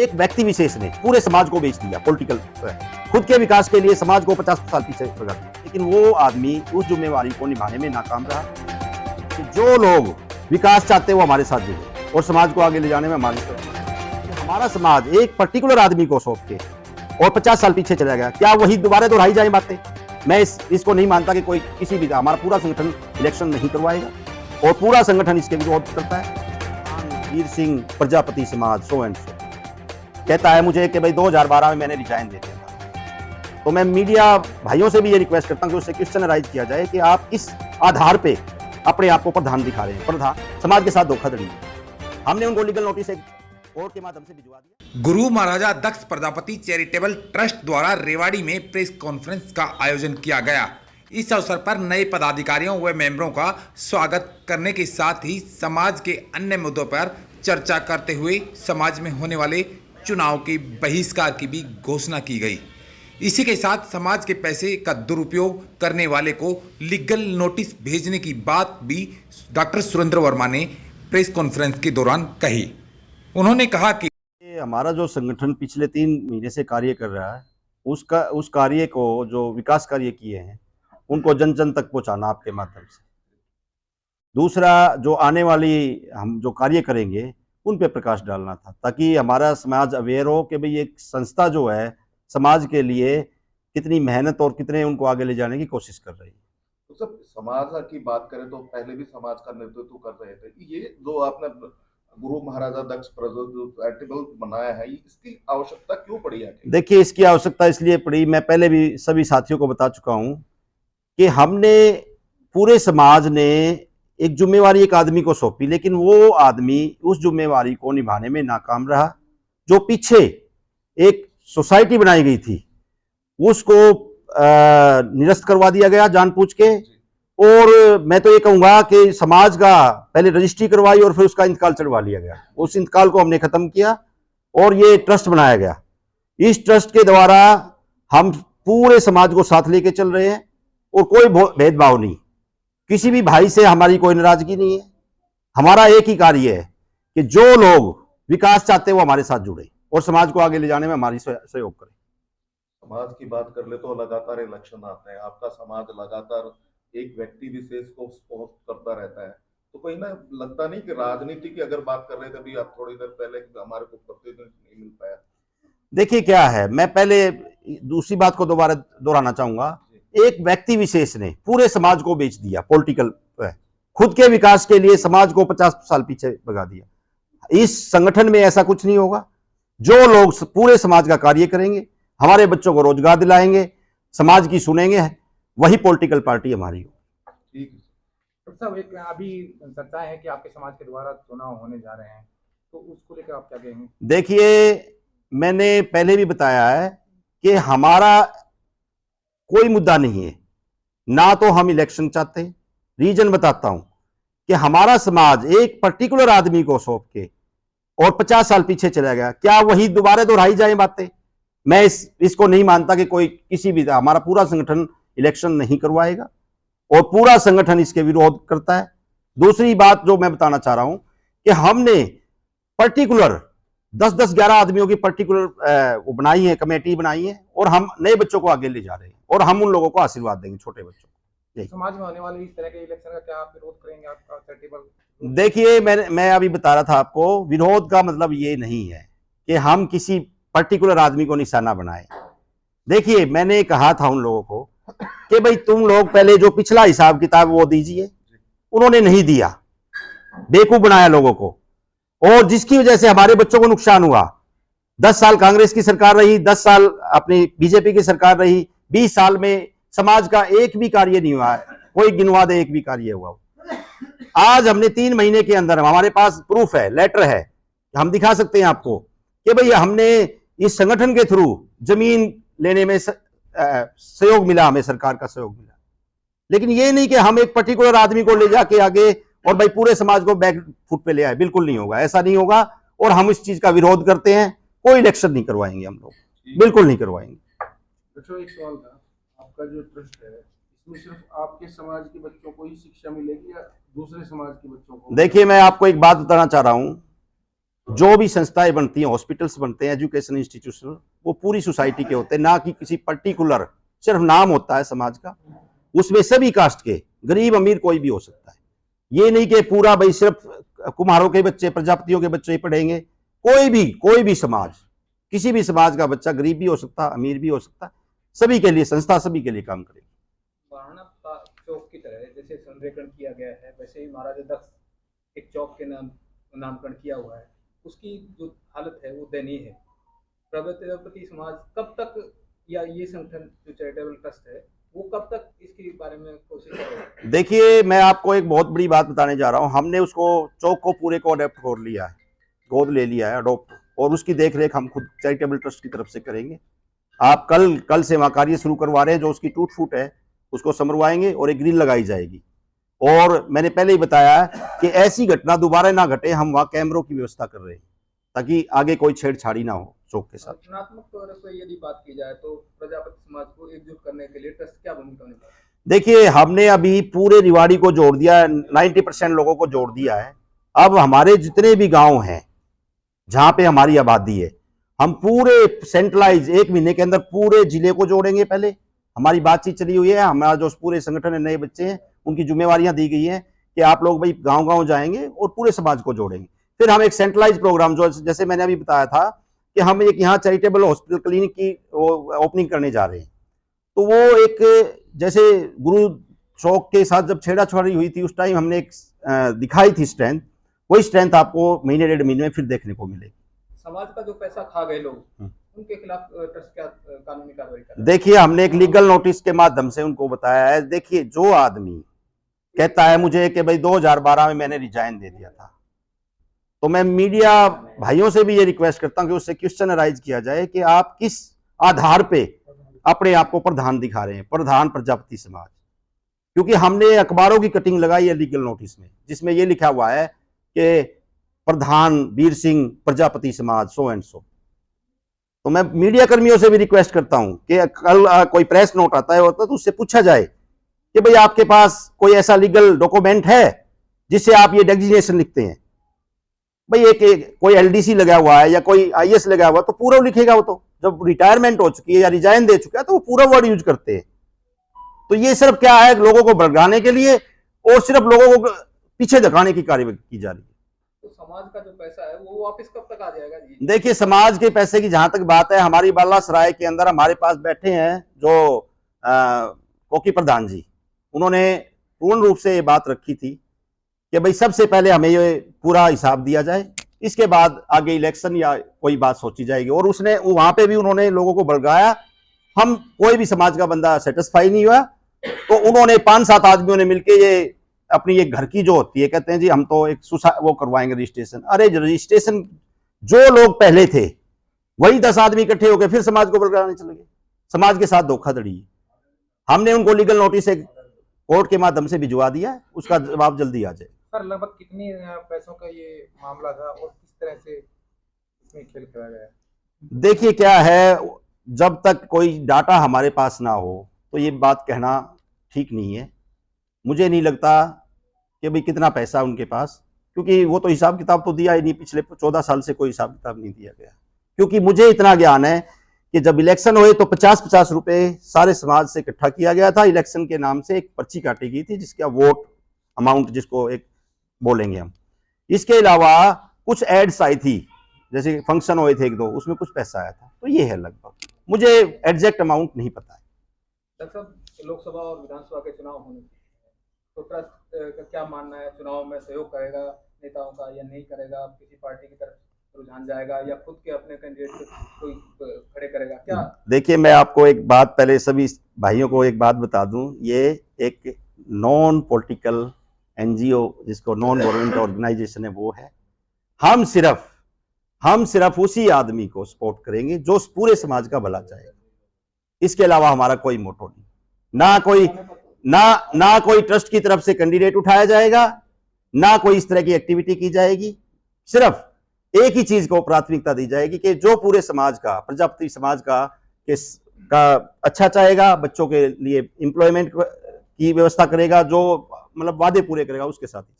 एक व्यक्ति विशेष ने पूरे समाज को बेच दिया पॉलिटिकल खुद के विकास के लिए, समाज को 50 साल पीछे भगा दिया। लेकिन वो आदमी उस जिम्मेवारी को निभाने में नाकाम रहा कि जो लोग विकास चाहते हैं वो हमारे साथ जुड़े और समाज को आगे ले जाने में हमारा समाज एक पर्टिकुलर आदमी को सौंप के और 50 साल पीछे चला गया। क्या वही दोबारा दोहराई जाए बातें? मैं इसको नहीं मानता कि कोई किसी भी, हमारा पूरा संगठन इलेक्शन नहीं करवाएगा और पूरा संगठन इसके विरोध करता है। वीर सिंह प्रजापति समाज सो एंड सो कहता है मुझे कि भाई 2012 में मैंने रिजाइन दे दिया था। तो मैं मीडिया भाइयों से भी ये रिक्वेस्ट करता हूं कि उससे क्वेश्चनराइज किया जाए कि आप इस आधार पे अपने आप को प्रधान दिखा रहे हैं। प्रधान समाज के साथ धोखाधड़ी। हमने उनको लीगल नोटिस कोर्ट के माध्यम से भिजवा दिया। गुरु महाराजा दक्ष प्रजापति चैरिटेबल ट्रस्ट द्वारा रेवाड़ी में प्रेस कॉन्फ्रेंस का आयोजन किया गया। इस अवसर पर नए पदाधिकारियों व मेंबरों का स्वागत करने के साथ ही समाज के अन्य मुद्दों पर चर्चा करते हुए समाज में होने वाले चुनाव के बहिष्कार की भी घोषणा की गई। इसी के साथ समाज के पैसे का दुरुपयोग करने वाले को लीगल नोटिस भेजने की बात भी डॉक्टर सुरेंद्र वर्मा ने प्रेस कॉन्फ्रेंस के दौरान कही। उन्होंने कहा कि हमारा जो संगठन पिछले 3 महीने से कार्य कर रहा है, उस कार्य को, जो विकास कार्य किए हैं, उनको जन जन तक पहुंचाना आपके माध्यम से। दूसरा, जो आने वाली हम जो कार्य करेंगे उन पे प्रकाश डालना था, ताकि हमारा समाज अवेयर हो कि भाई एक संस्था जो है समाज के लिए कितनी मेहनत और कितने उनको आगे ले जाने की कोशिश कर रही है। तो सब समाज की बात करें तो पहले भी समाज का नेतृत्व कर रहे थे। ये जो आपने गुरु महाराजा दक्ष चैरिटेबल बनाया है, इसकी आवश्यकता क्यों पड़ी है? देखिए, इसकी आवश्यकता इसलिए पड़ी, मैं पहले भी सभी साथियों को बता चुका हूं कि हमने पूरे समाज ने एक जिम्मेवारी एक आदमी को सौंपी, लेकिन वो आदमी उस जिम्मेवारी को निभाने में नाकाम रहा। जो पीछे एक सोसाइटी बनाई गई थी उसको निरस्त करवा दिया गया जानबूझ के। और मैं तो ये कहूंगा कि समाज का पहले रजिस्ट्री करवाई और फिर उसका इंतकाल चढ़वा लिया गया। उस इंतकाल को हमने खत्म किया और ये ट्रस्ट बनाया गया। इस ट्रस्ट के द्वारा हम पूरे समाज को साथ लेके चल रहे हैं और कोई भेदभाव नहीं, किसी भी भाई से हमारी कोई नाराजगी नहीं है। हमारा एक ही कार्य है कि जो लोग विकास चाहते हैं वो हमारे साथ जुड़े और समाज को आगे ले जाने में हमारी सहयोग करें। समाज की बात कर ले तो लगातार इलेक्शन आते हैं, आपका समाज लगातार एक व्यक्ति विशेष को सपोर्ट करता रहता है, तो कहीं ना लगता नहीं कि राजनीति की अगर बात कर रहे थे अभी आप थोड़ी देर पहले, हमारे को प्रतिनिधित्व नहीं मिल पाया? देखिए क्या है, मैं पहले दूसरी बात को दोबारा दोहराना चाहूंगा। एक व्यक्ति विशेष ने पूरे समाज को बेच दिया पॉलिटिकल खुद के विकास के लिए, समाज को 50 साल पीछे भगा दिया। इस संगठन में ऐसा कुछ नहीं होगा। जो लोग पूरे समाज का कार्य करेंगे, हमारे बच्चों को रोजगार दिलाएंगे, समाज की सुनेंगे, वही पॉलिटिकल पार्टी हमारी हो। ठीक है साहब, एक अभी चर्चा है कि आपके समाज के द्वारा चुनाव होने जा रहे हैं, तो उसको लेकर आप क्या कहेंगे? देखिए, मैंने पहले भी बताया है कि हमारा कोई मुद्दा नहीं है, ना तो हम इलेक्शन चाहते। रीजन बताता हूं कि हमारा समाज एक पर्टिकुलर आदमी को सौंप के और 50 साल पीछे चला गया। क्या वही दोबारा दोहराई जाए बातें? मैं इसको नहीं मानता कि कोई किसी भी, हमारा पूरा संगठन इलेक्शन नहीं करवाएगा और पूरा संगठन इसके विरोध करता है। दूसरी बात जो मैं बताना चाह रहा हूं कि हमने पर्टिकुलर 10-10, 11 आदमियों की पर्टिकुलर वो बनाई है, कमेटी बनाई है और हम नए बच्चों को आगे ले जा रहे हैं और हम उन लोगों को आशीर्वाद देंगे, छोटे बच्चों को। समाज में होने वाले इस तरह के इलेक्शन का क्या आप विरोध करेंगे? आपका चैरिटेबल, देखिए, मैं अभी बता रहा था आपको, विरोध का मतलब ये नहीं है कि हम किसी पर्टिकुलर आदमी को निशाना बनाए। देखिए, मैंने कहा था उन लोगों को कि भाई तुम लोग पहले जो पिछला हिसाब किताब वो दीजिए, उन्होंने नहीं दिया, बेवकूफ बनाया लोगों को, और जिसकी वजह से हमारे बच्चों को नुकसान हुआ। 10 साल कांग्रेस की सरकार रही, 10 साल अपनी बीजेपी की सरकार रही, 20 साल में समाज का एक भी कार्य नहीं हुआ है, कोई गिनवा दे एक भी कार्य हुआ। आज हमने 3 महीने के अंदर, हमारे पास प्रूफ है, लेटर है, हम दिखा सकते हैं आपको कि भाई हमने इस संगठन के थ्रू जमीन लेने में सहयोग मिला, हमें सरकार का सहयोग मिला। लेकिन ये नहीं कि हम एक पर्टिकुलर आदमी को ले जाके आगे और भाई पूरे समाज को बैक फुट पे ले आए। बिल्कुल नहीं होगा, ऐसा नहीं होगा और हम इस चीज का विरोध करते हैं। कोई इलेक्शन नहीं करवाएंगे हम लोग, बिल्कुल नहीं करवाएंगे। अच्छा, एक सवाल था, आपका जो ट्रस्ट है इसमें सिर्फ आपके समाज के बच्चों को ही शिक्षा मिलेगी या दूसरे समाज के बच्चों को? देखिए, मैं आपको एक बात बताना चाह रहा हूं, जो भी संस्थाएं बनती हैं, हॉस्पिटल्स बनते हैं, एजुकेशन इंस्टीट्यूशन, वो पूरी सोसाइटी के होते हैं, ना कि किसी पर्टिकुलर सिर्फ नाम होता है समाज का। उसमें सभी कास्ट के, गरीब अमीर कोई भी हो सकता है। ये नहीं कि पूरा भाई सिर्फ कुम्हारों के बच्चे, प्रजापतियों के बच्चे ही पढ़ेंगे। कोई भी समाज, किसी भी समाज का बच्चा गरीब भी हो सकता, अमीर भी हो सकता, सभी के लिए संस्था सभी के लिए काम करेगी। वाराणा चौक की तरह जैसे संरेखण किया गया है, वैसे ही महाराजा दक्ष एक चौक के नामकरण किया हुआ है। उसकी जो हालत है वो दयनीय है। प्रजापति समाज कब तक, या ये संगठन जो चैरिटेबल ट्रस्ट है वो कब तक इसके बारे में कोशिश करेगा? देखिए, मैं आपको एक बहुत बड़ी बात बताने जा रहा हूँ। हमने उसको चौक को पूरे को अडेप्ट कर लिया है, गोद ले लिया है, अडोप्ट, और उसकी देख रेख हम खुद चैरिटेबल ट्रस्ट की तरफ से करेंगे। आप कल से वहाँ कार्य शुरू करवा रहे हैं। जो उसकी टूट फूट है उसको समरवाएंगे और एक ग्रिल लगाई जाएगी। और मैंने पहले ही बताया कि ऐसी घटना दोबारा ना घटे, हम वहाँ कैमरों की व्यवस्था कर रहे हैं ताकि आगे कोई छेड़छाड़ी ना हो चौक के साथ। रचनात्मक तौर पर यदि बात की जाए तो प्रजापति समाज को एकजुट करने के लिए ट्रस्ट क्या भूमिका निभाएगा? देखिए, हमने अभी पूरे रिवाड़ी को जोड़ दिया, 90% लोगों को जोड़ दिया है। अब हमारे जितने भी गांव हैं जहां पे हमारी आबादी है, हम पूरे सेंट्रलाइज 1 महीने के अंदर पूरे जिले को जोड़ेंगे। पहले हमारी बातचीत चली हुई है, हमारा जो पूरे संगठन है, नए बच्चे हैं, उनकी जिम्मेवारियां दी गई हैं कि आप लोग भाई गांव-गांव जाएंगे और पूरे समाज को जोड़ेंगे। फिर हम एक सेंट्रलाइज प्रोग्राम, जो जैसे मैंने अभी बताया था कि हम एक यहाँ चैरिटेबल हॉस्पिटल क्लिनिक की ओपनिंग करने जा रहे हैं। तो वो एक, जैसे गुरु चौक के साथ जब छेड़ाछाड़ी हुई थी उस टाइम हमने एक दिखाई थी स्ट्रेंथ, वही स्ट्रेंथ आपको महीने 1.5 महीने में फिर देखने को मिलेगी। समाज का जो पैसा खा गए लोग, उनके खिलाफ ट्रस्ट क्या कानूनी कार्रवाई कर रहा है? देखिए, हमने एक लीगल नोटिस के माध्यम से उनको बताया है। देखिए, जो आदमी कहता है मुझे कि भाई 2012 में मैंने रिजाइन दे दिया था, तो मैं मीडिया भाइयों से भी ये रिक्वेस्ट करता हूं कि उससे क्वेश्चन अराइज किया जाए कि आप किस आधार पे अपने आप को प्रधान दिखा रहे हैं, प्रधान प्रजापति समाज। क्योंकि हमने अखबारों की कटिंग लगाई है लीगल नोटिस में, जिसमें ये लिखा हुआ है कि प्रधान वीर सिंह प्रजापति समाज सो एंड सो। तो मैं मीडिया कर्मियों से भी रिक्वेस्ट करता हूं कि कल कोई प्रेस नोट आता है तो उससे पूछा जाए कि भाई आपके पास कोई ऐसा लीगल डॉक्यूमेंट है जिससे आप ये डेजिग्नेशन लिखते हैं। भाई एक कोई एलडीसी लगा हुआ है या कोई आईएएस लगा हुआ तो पूरा लिखेगा। वो तो जब रिटायरमेंट हो चुकी है या रिजाइन दे चुका है तो वो पूरा वर्ड यूज करते हैं। तो ये सिर्फ क्या है, लोगों को भड़काने के लिए और सिर्फ लोगों को पीछे धकाने की कार्रवाई की जा रही है। तो समाज का जो पैसा है वो वापस कब तक आ जाएगा जी? देखिए, समाज के पैसे की जहां तक बात है, हमारी बाला सराय के अंदर हमारे पास बैठे हैं जो कोकी प्रधान जी, उन्होंने पूर्ण रूप से ये बात रखी थी कि भाई सबसे पहले हमें ये पूरा हिसाब दिया जाए, इसके बाद आगे इलेक्शन या कोई बात सोची जाएगी। और उसने वहां पे भी उन्होंने लोगों को भड़काया। हम कोई भी समाज का बंदा सेटिस्फाई नहीं हुआ तो उन्होंने 5-7 आदमियों ने मिलकर ये अपनी एक घर की जो होती है, कहते हैं जी हम तो एक वो करवाएंगे रजिस्ट्रेशन। अरे रजिस्ट्रेशन जो लोग पहले थे वही 10 आदमी इकट्ठे हो गए फिर समाज को भड़काने चले गए। समाज के साथ धोखाधड़ी। हमने उनको लीगल नोटिस कोर्ट के माध्यम से भिजवा दिया, उसका जवाब जल्दी आ जाए। सर, लगभग कितने पैसों का ये मामला था और किस तरह से इसमें खेल खेला गया? देखिए, क्या है, जब तक कोई डाटा हमारे पास ना हो तो ये बात कहना ठीक नहीं है। मुझे नहीं लगता कि भाई कितना पैसा उनके पास, क्योंकि वो तो हिसाब किताब तो दिया ही नहीं। पिछले 14 साल से कोई हिसाब किताब नहीं दिया गया। क्योंकि मुझे इतना ज्ञान है कि जब इलेक्शन हुए तो 50-50 रुपए सारे समाज से इकट्ठा किया गया था। इलेक्शन के नाम से एक पर्ची काटी गई थी जिसका वोट अमाउंट जिसको एक बोलेंगे हम। इसके अलावा कुछ एड्स आई थी, जैसे फंक्शन हुए थे 1-2, उसमें कुछ पैसा आया था। तो ये है लगभग, मुझे एग्जैक्ट अमाउंट नहीं पता है। डॉक्टर, लोकसभा और विधानसभा के चुनाव होने तो ट्रस्ट का क्या मानना है? चुनाव में सहयोग करेगा नेताओं का या नहीं करेगा? किसी पार्टी की तरफ रुझान जाएगा या खुद के अपने कैंडिडेट कोई खड़े करेगा? क्या देखिए, मैं आपको एक बात, पहले सभी भाइयों को एक बात बता दूं, ये एक नॉन पॉलिटिकल एनजीओ जिसको नॉन गवर्नमेंट ऑर्गेनाइजेशन है वो है। हम सिर्फ उसी आदमी को सपोर्ट करेंगे जो पूरे समाज का भला चाहेगा। इसके अलावा हमारा कोई मोटो नहीं। ना कोई ट्रस्ट की तरफ से कैंडिडेट उठाया जाएगा, ना कोई इस तरह की एक्टिविटी की जाएगी। सिर्फ एक ही चीज को प्राथमिकता दी जाएगी कि जो पूरे समाज का, प्रजापति समाज का अच्छा चाहेगा, बच्चों के लिए एम्प्लॉयमेंट की व्यवस्था करेगा, जो मतलब वादे पूरे करेगा, उसके साथ ही